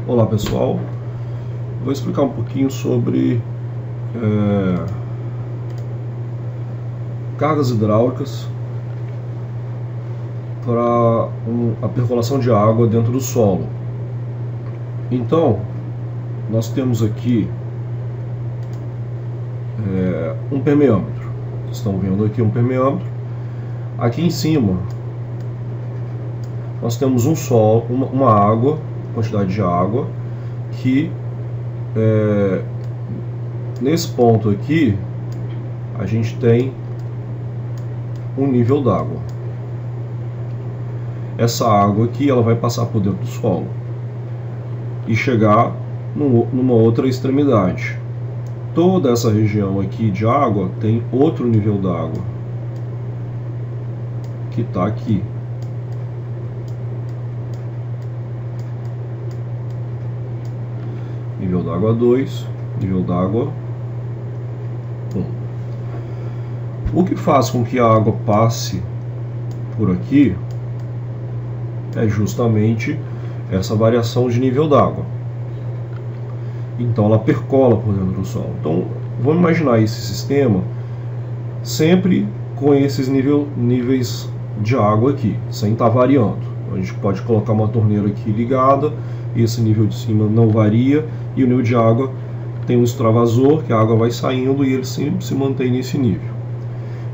Olá pessoal, vou explicar um pouquinho sobre cargas hidráulicas para a percolação de água dentro do solo. Então, nós temos aqui um permeâmetro. Vocês estão vendo aqui um permeâmetro. Aqui em cima nós temos uma água, quantidade de água, que nesse ponto aqui a gente tem um nível d'água. Essa água aqui ela vai passar por dentro do solo e chegar numa outra extremidade. Toda essa região aqui de água tem outro nível d'água que está aqui. Nível d'água 2, nível d'água 1. O que faz com que a água passe por aqui é justamente essa variação de nível d'água. Então ela percola por dentro do solo. Então vamos imaginar esse sistema sempre com esses níveis de água aqui, sem estar variando. A gente pode colocar uma torneira aqui ligada, esse nível de cima não varia, e o nível de água tem um extravasor, que a água vai saindo e ele sempre se mantém nesse nível.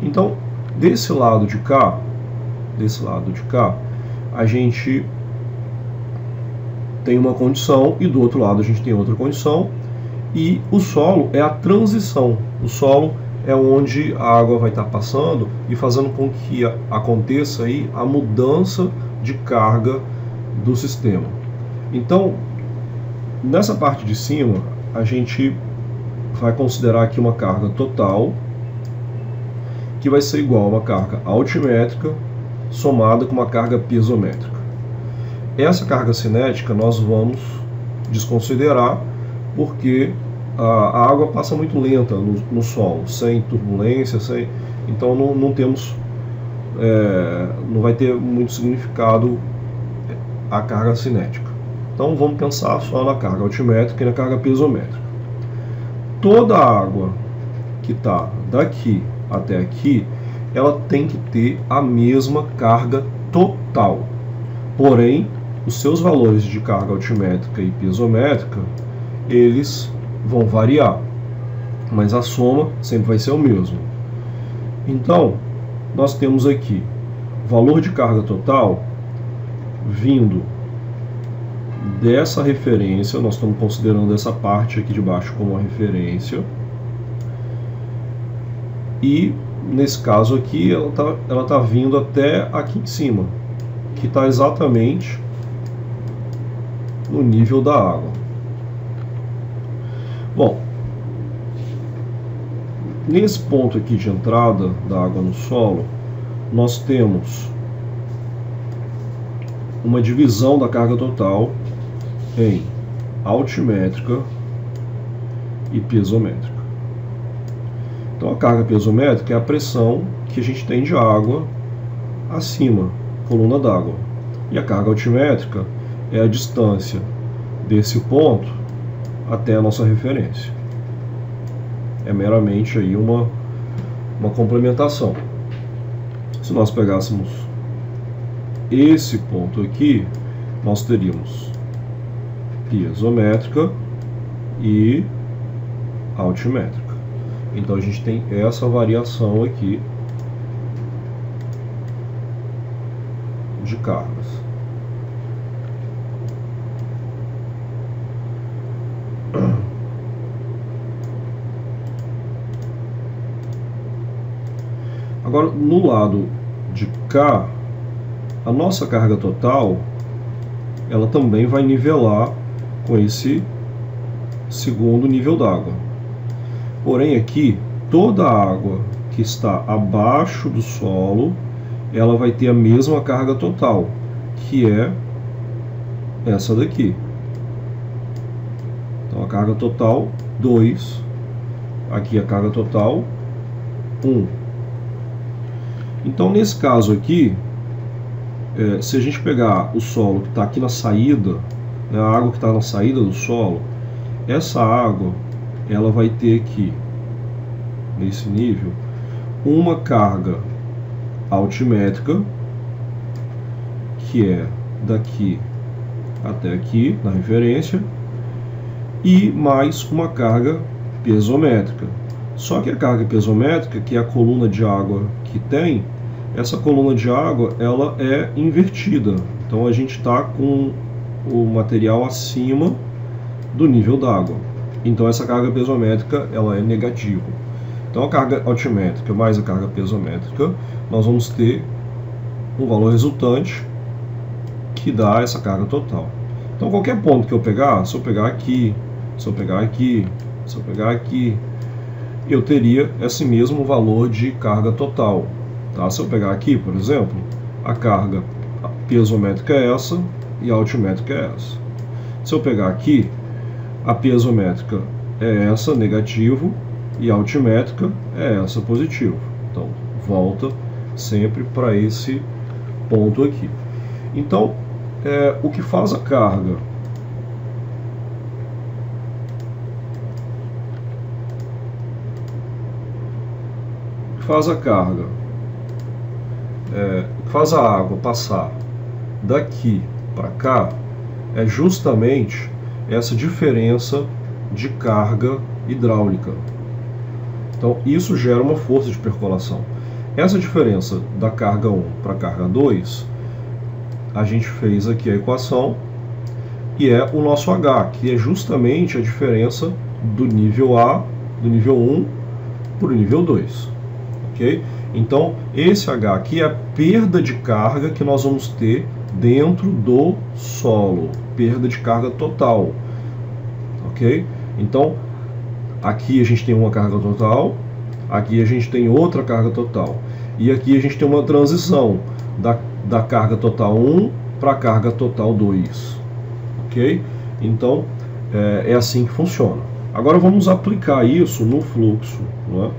Então, desse lado de cá, a gente tem uma condição e do outro lado a gente tem outra condição, e o solo é a transição. O solo é onde a água vai estar passando e fazendo com que aconteça aí a mudança de carga do sistema. Então, nessa parte de cima, a gente vai considerar aqui uma carga total, que vai ser igual a uma carga altimétrica somada com uma carga piezométrica. Essa carga cinética nós vamos desconsiderar, porque a água passa muito lenta no solo, sem turbulência, então não temos, não vai ter muito significado a carga cinética. Então vamos pensar só na carga altimétrica e na carga piezométrica. Toda a água que está daqui até aqui, ela tem que ter a mesma carga total. Porém, os seus valores de carga altimétrica e piezométrica, eles vão variar, mas a soma sempre vai ser o mesmo. Então, nós temos aqui valor de carga total vindo dessa referência. Nós estamos considerando essa parte aqui de baixo como uma referência, e nesse caso aqui ela tá vindo até aqui em cima, que está exatamente no nível da água. Bom, nesse ponto aqui de entrada da água no solo, nós temos uma divisão da carga total em altimétrica e piezométrica. Então a carga piezométrica é a pressão que a gente tem de água acima, coluna d'água, e a carga altimétrica é a distância desse ponto até a nossa referência. É meramente aí uma complementação. Se nós pegássemos esse ponto aqui, nós teríamos piezométrica e altimétrica. Então a gente tem essa variação aqui de cargas. Agora, no lado de cá, a nossa carga total, ela também vai nivelar com esse segundo nível d'água. Porém aqui, toda a água que está abaixo do solo, ela vai ter a mesma carga total, que é essa daqui. Então a carga total 2, aqui a carga total 1. Então nesse caso aqui, se a gente pegar o solo que está aqui na saída né, a água que está na saída do solo, essa água ela vai ter aqui, nesse nível, uma carga altimétrica, que é daqui até aqui, na referência, e mais uma carga piezométrica. Só que a carga piezométrica, que é a coluna de água que tem, essa coluna de água ela é invertida. Então a gente está com o material acima do nível d'água. Então essa carga piezométrica ela é negativa. Então a carga altimétrica mais a carga piezométrica, nós vamos ter um valor resultante que dá essa carga total. Então qualquer ponto que eu pegar, se eu pegar aqui, se eu pegar aqui, se eu pegar aqui, eu teria esse mesmo valor de carga total. Tá? Se eu pegar aqui, por exemplo, a carga piezométrica é essa e a altimétrica é essa. Se eu pegar aqui, a piezométrica é essa, negativo, e a altimétrica é essa, positivo. Então, volta sempre para esse ponto aqui. Então, o que faz a carga o que faz a água passar daqui para cá é justamente essa diferença de carga hidráulica. Então isso gera uma força de percolação. Essa diferença da carga 1 para a carga 2, a gente fez aqui a equação, e é o nosso H, que é justamente a diferença do nível A, do nível 1 para o nível 2. Okay? Então esse H aqui é a perda de carga que nós vamos ter dentro do solo, perda de carga total. Ok? Então aqui a gente tem uma carga total, aqui a gente tem outra carga total, e aqui a gente tem uma transição da carga total 1 para a carga total 2. Ok? Então é assim que funciona. Agora vamos aplicar isso no fluxo, não é?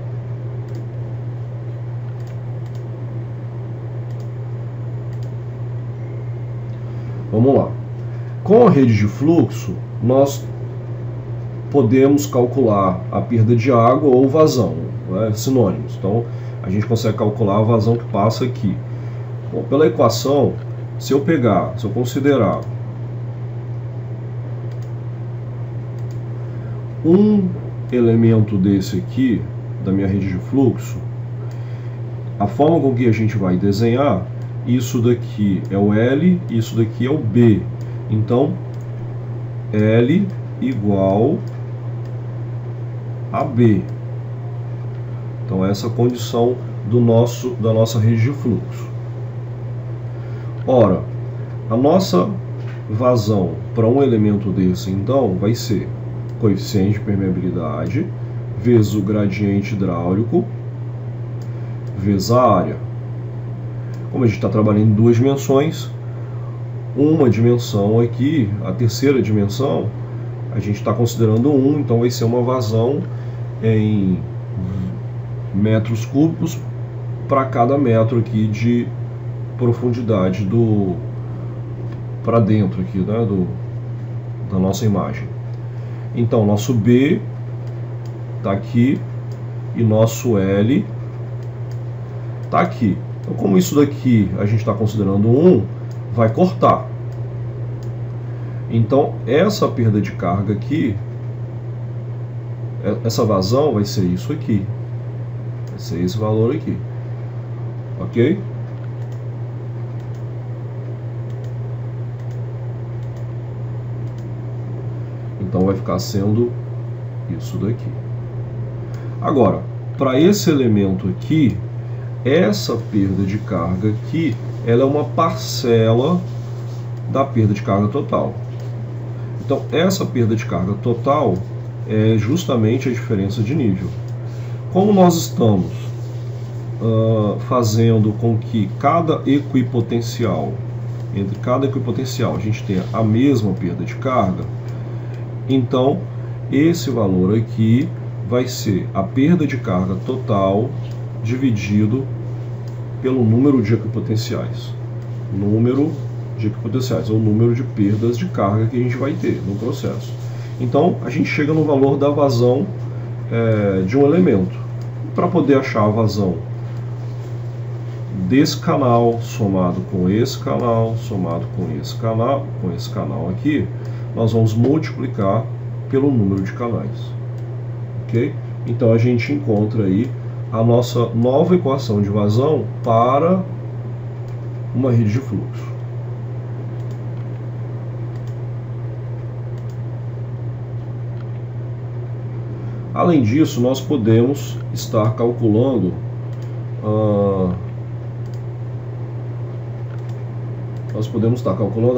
Vamos lá. Com a rede de fluxo, nós podemos calcular a perda de água ou vazão, né? Sinônimos. Então, a gente consegue calcular a vazão que passa aqui. Bom, pela equação, se eu considerar um elemento desse aqui, da minha rede de fluxo, a forma com que a gente vai desenhar, isso daqui é o L, isso daqui é o B. Então, L igual a B. Então, essa é a condição da nossa rede de fluxo. Ora, a nossa vazão para um elemento desse, então, vai ser coeficiente de permeabilidade vezes o gradiente hidráulico vezes a área. Como a gente está trabalhando em duas dimensões, uma dimensão aqui, a terceira dimensão, a gente está considerando 1, então vai ser uma vazão em metros cúbicos para cada metro aqui de profundidade para dentro aqui, né, da nossa imagem. Então nosso B está aqui e nosso L está aqui. Então, como isso daqui a gente está considerando 1, vai cortar. Então, essa perda de carga aqui, essa vazão vai ser isso aqui. Vai ser esse valor aqui. Ok? Então, vai ficar sendo isso daqui. Agora, para esse elemento aqui, essa perda de carga aqui, ela é uma parcela da perda de carga total. Então, essa perda de carga total é justamente a diferença de nível. Como nós estamos fazendo com que entre cada equipotencial a gente tenha a mesma perda de carga, então esse valor aqui vai ser a perda de carga total dividido pelo número de equipotenciais. Número de equipotenciais, ou o número de perdas de carga que a gente vai ter no processo. Então, a gente chega no valor da vazão de um elemento. Para poder achar a vazão desse canal somado com esse canal, somado com esse canal aqui, nós vamos multiplicar pelo número de canais. Ok? Então a gente encontra aí a nossa nova equação de vazão para uma rede de fluxo. Além disso, nós podemos estar calculando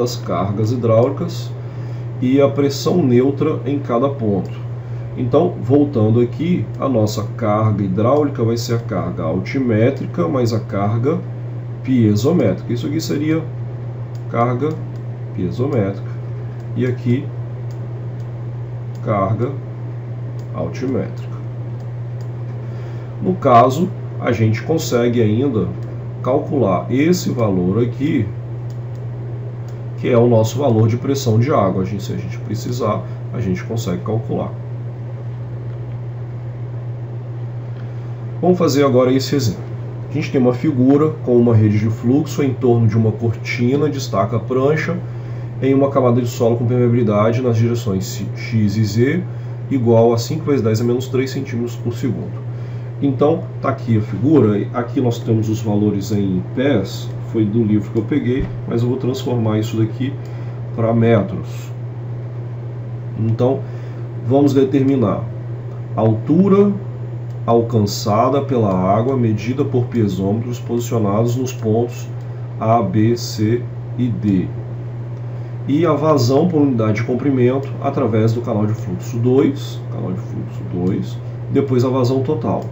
as cargas hidráulicas e a pressão neutra em cada ponto. Então, voltando aqui, a nossa carga hidráulica vai ser a carga altimétrica mais a carga piezométrica. Isso aqui seria carga piezométrica e aqui carga altimétrica. No caso, a gente consegue ainda calcular esse valor aqui, que é o nosso valor de pressão de água. Se a gente precisar, a gente consegue calcular. Vamos fazer agora esse exemplo. A gente tem uma figura com uma rede de fluxo em torno de uma cortina, destaca a prancha, em uma camada de solo com permeabilidade nas direções x e z, igual a 5 vezes 10 a menos 3 centímetros por segundo. Então, está aqui a figura. Aqui nós temos os valores em pés, foi do livro que eu peguei, mas eu vou transformar isso daqui para metros. Então, vamos determinar a altura alcançada pela água medida por piezômetros posicionados nos pontos A, B, C e D. E a vazão por unidade de comprimento através do canal de fluxo 2, depois a vazão total.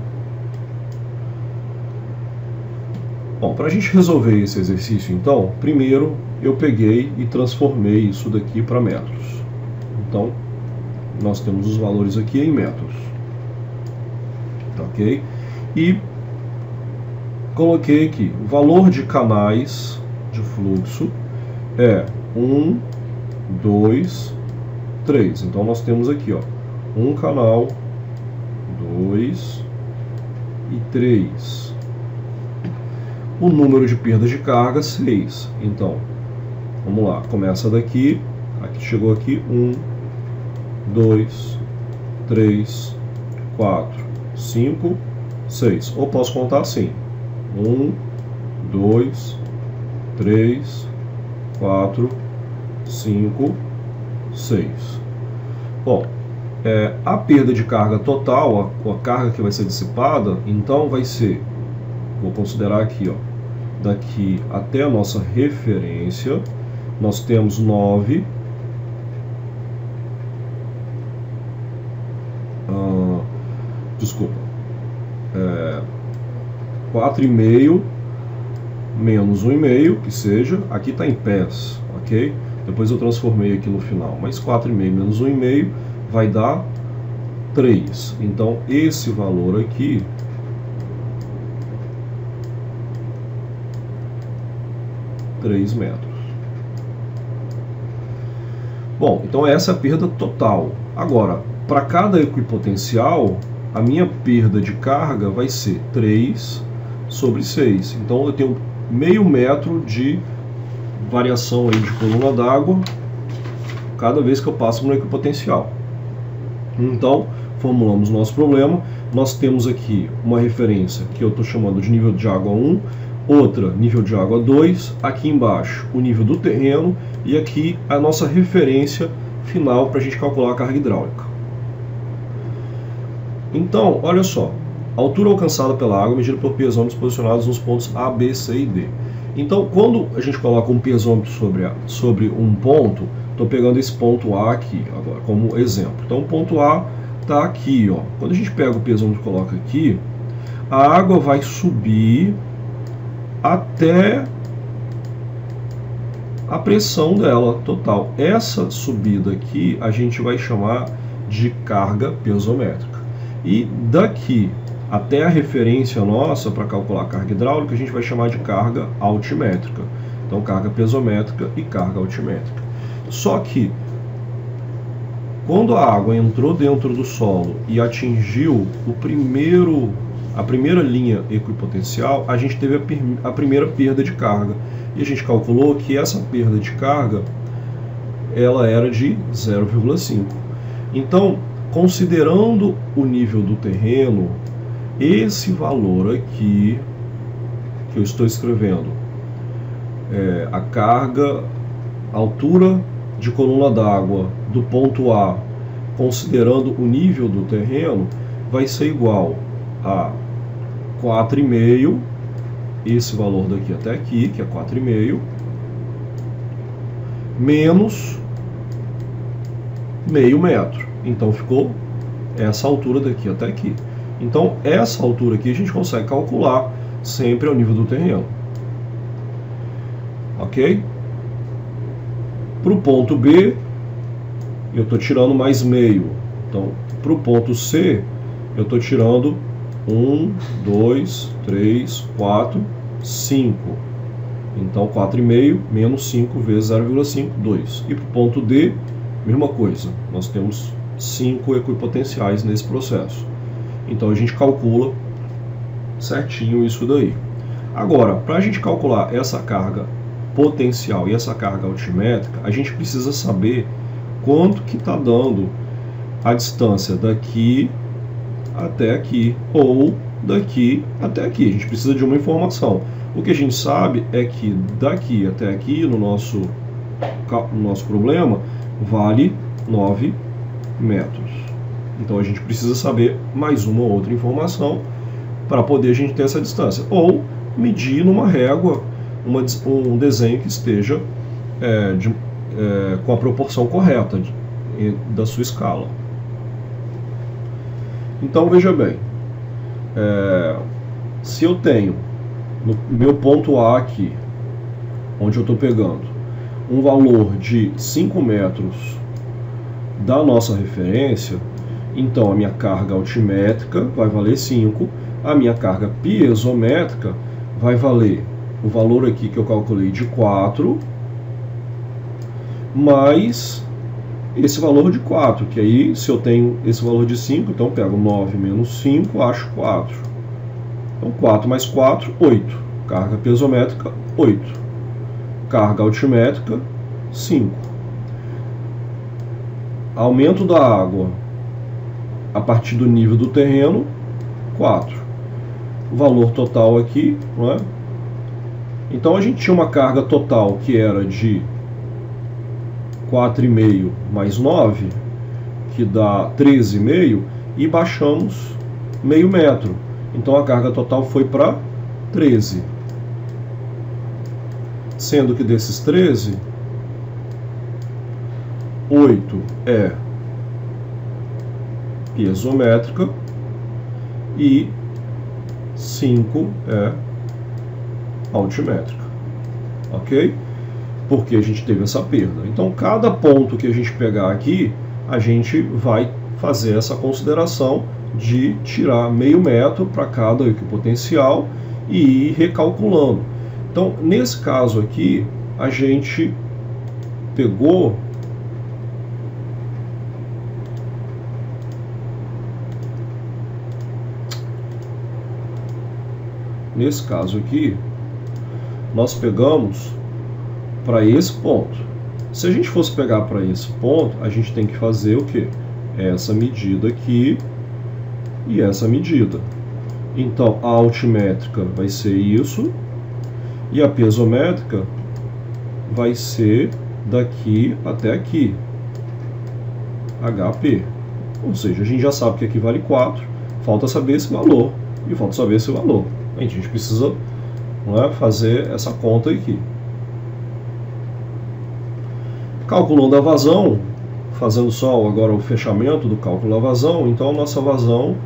Bom, para a gente resolver esse exercício, então, primeiro eu peguei e transformei isso daqui para metros. Então, nós temos os valores aqui em metros. Ok? E coloquei aqui o valor de canais de fluxo é 1, 2, 3. Então nós temos aqui, ó, um canal, 2 e 3. O número de perdas de carga, 6. Então, vamos lá, começa daqui, chegou aqui, 1, 2, 3, 4, 5, 6. Ou posso contar assim, 1, 2, 3, 4, 5, 6. Bom, a perda de carga total, a carga que vai ser dissipada, então vai ser, vou considerar aqui, ó, daqui até a nossa referência, nós temos 9, desculpa, 4,5 menos 1,5, que seja, aqui está em pés, ok? Depois eu transformei aqui no final, mas 4,5 menos 1,5 vai dar 3. Então esse valor aqui é 3 metros. Bom, então essa é a perda total. Agora, para cada equipotencial, a minha perda de carga vai ser 3 sobre 6. Então eu tenho meio metro de variação aí de coluna d'água cada vez que eu passo por um equipotencial. Então, formulamos o nosso problema. Nós temos aqui uma referência que eu estou chamando de nível de água 1, outra nível de água 2, aqui embaixo o nível do terreno e aqui a nossa referência final para a gente calcular a carga hidráulica. Então, olha só, a altura alcançada pela água medida por piezômetros posicionados nos pontos A, B, C e D. Então, quando a gente coloca um piezômetro sobre um ponto, estou pegando esse ponto A aqui agora como exemplo. Então, o ponto A está aqui, ó. Quando a gente pega o piezômetro e coloca aqui, a água vai subir até a pressão dela total. Essa subida aqui a gente vai chamar de carga piezométrica. E daqui até a referência nossa para calcular a carga hidráulica a gente vai chamar de carga altimétrica. Então, carga piezométrica e carga altimétrica. Só que, quando a água entrou dentro do solo e atingiu a primeira linha equipotencial, a gente teve a primeira perda de carga. E a gente calculou que essa perda de carga ela era de 0,5. Então, considerando o nível do terreno, esse valor aqui que eu estou escrevendo, a carga, altura de coluna d'água do ponto A, considerando o nível do terreno, vai ser igual a 4,5, esse valor daqui até aqui, que é 4,5, menos meio metro. Então ficou essa altura daqui até aqui. Então essa altura aqui a gente consegue calcular sempre ao nível do terreno. Ok? Para o ponto B, eu estou tirando mais meio. Então, para o ponto C, eu estou tirando 1, 2, 3, 4, 5. Então, 4,5 menos 5 vezes 0,5, 2. E para o ponto D, mesma coisa. Nós temos 5 equipotenciais nesse processo. Então, a gente calcula certinho isso daí. Agora, para a gente calcular essa carga potencial e essa carga altimétrica, a gente precisa saber quanto que está dando a distância daqui até aqui ou daqui até aqui. A gente precisa de uma informação. O que a gente sabe é que daqui até aqui no nosso problema vale 9 metros. Então a gente precisa saber mais uma ou outra informação para poder a gente ter essa distância. Ou medir numa régua um desenho que esteja com a proporção correta da sua escala. Então veja bem, se eu tenho no meu ponto A aqui, onde eu estou pegando, um valor de 5 metros da nossa referência, então a minha carga altimétrica vai valer 5, a minha carga piezométrica vai valer o valor aqui que eu calculei de 4, mais esse valor de 4, que aí, se eu tenho esse valor de 5, então eu pego 9 menos 5, acho 4. Então 4 mais 4, 8. Carga piezométrica, 8. Carga altimétrica, 5. Aumento da água a partir do nível do terreno, 4. O valor total aqui, não é? Então a gente tinha uma carga total que era de 4,5 mais 9, que dá 13,5, e baixamos meio metro. Então a carga total foi para 13. Sendo que desses 13, 8 é piezométrica e 5 é altimétrica, ok? Porque a gente teve essa perda. Então, cada ponto que a gente pegar aqui, a gente vai fazer essa consideração de tirar meio metro para cada equipotencial e ir recalculando. Então, nesse caso aqui, a gente pegou nós pegamos para esse ponto. Se a gente fosse pegar para esse ponto, a gente tem que fazer o quê? Essa medida aqui e essa medida. Então, a altimétrica vai ser isso e a piezométrica vai ser daqui até aqui, HP. Ou seja, a gente já sabe que aqui vale 4, falta saber esse valor e falta saber esse valor. A gente precisa, não é, fazer essa conta aqui. Calculando a vazão, fazendo só agora o fechamento do cálculo da vazão, então a nossa vazão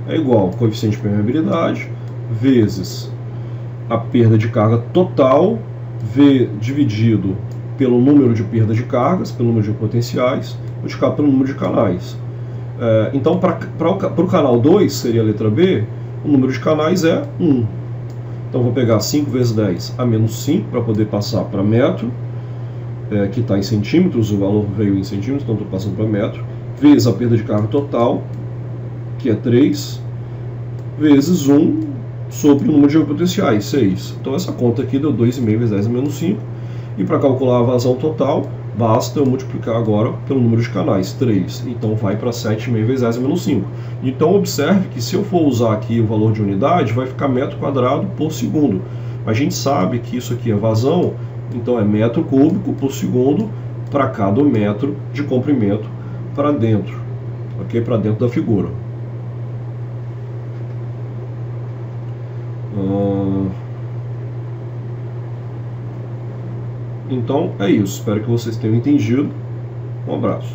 é igual ao coeficiente de permeabilidade vezes a perda de carga total, dividido pelo número de perdas de cargas, pelo número de potenciais, multiplicado pelo número de canais. Então, para o canal 2, seria a letra B, o número de canais é 1. Então vou pegar 5 vezes 10 a menos 5 para poder passar para metro, que está em centímetros, o valor veio em centímetros, então estou passando para metro, vezes a perda de carga total, que é 3, vezes 1 sobre o número de potenciais, 6. Então essa conta aqui deu 2,5 vezes 10 a menos 5. E para calcular a vazão total, basta eu multiplicar agora pelo número de canais, 3. Então vai para 7,5 vezes 10 a menos 5. Então observe que se eu for usar aqui o valor de unidade, vai ficar metro quadrado por segundo. A gente sabe que isso aqui é vazão, então é metro cúbico por segundo para cada metro de comprimento para dentro, ok? Para dentro da figura. Então é isso, espero que vocês tenham entendido. Um abraço.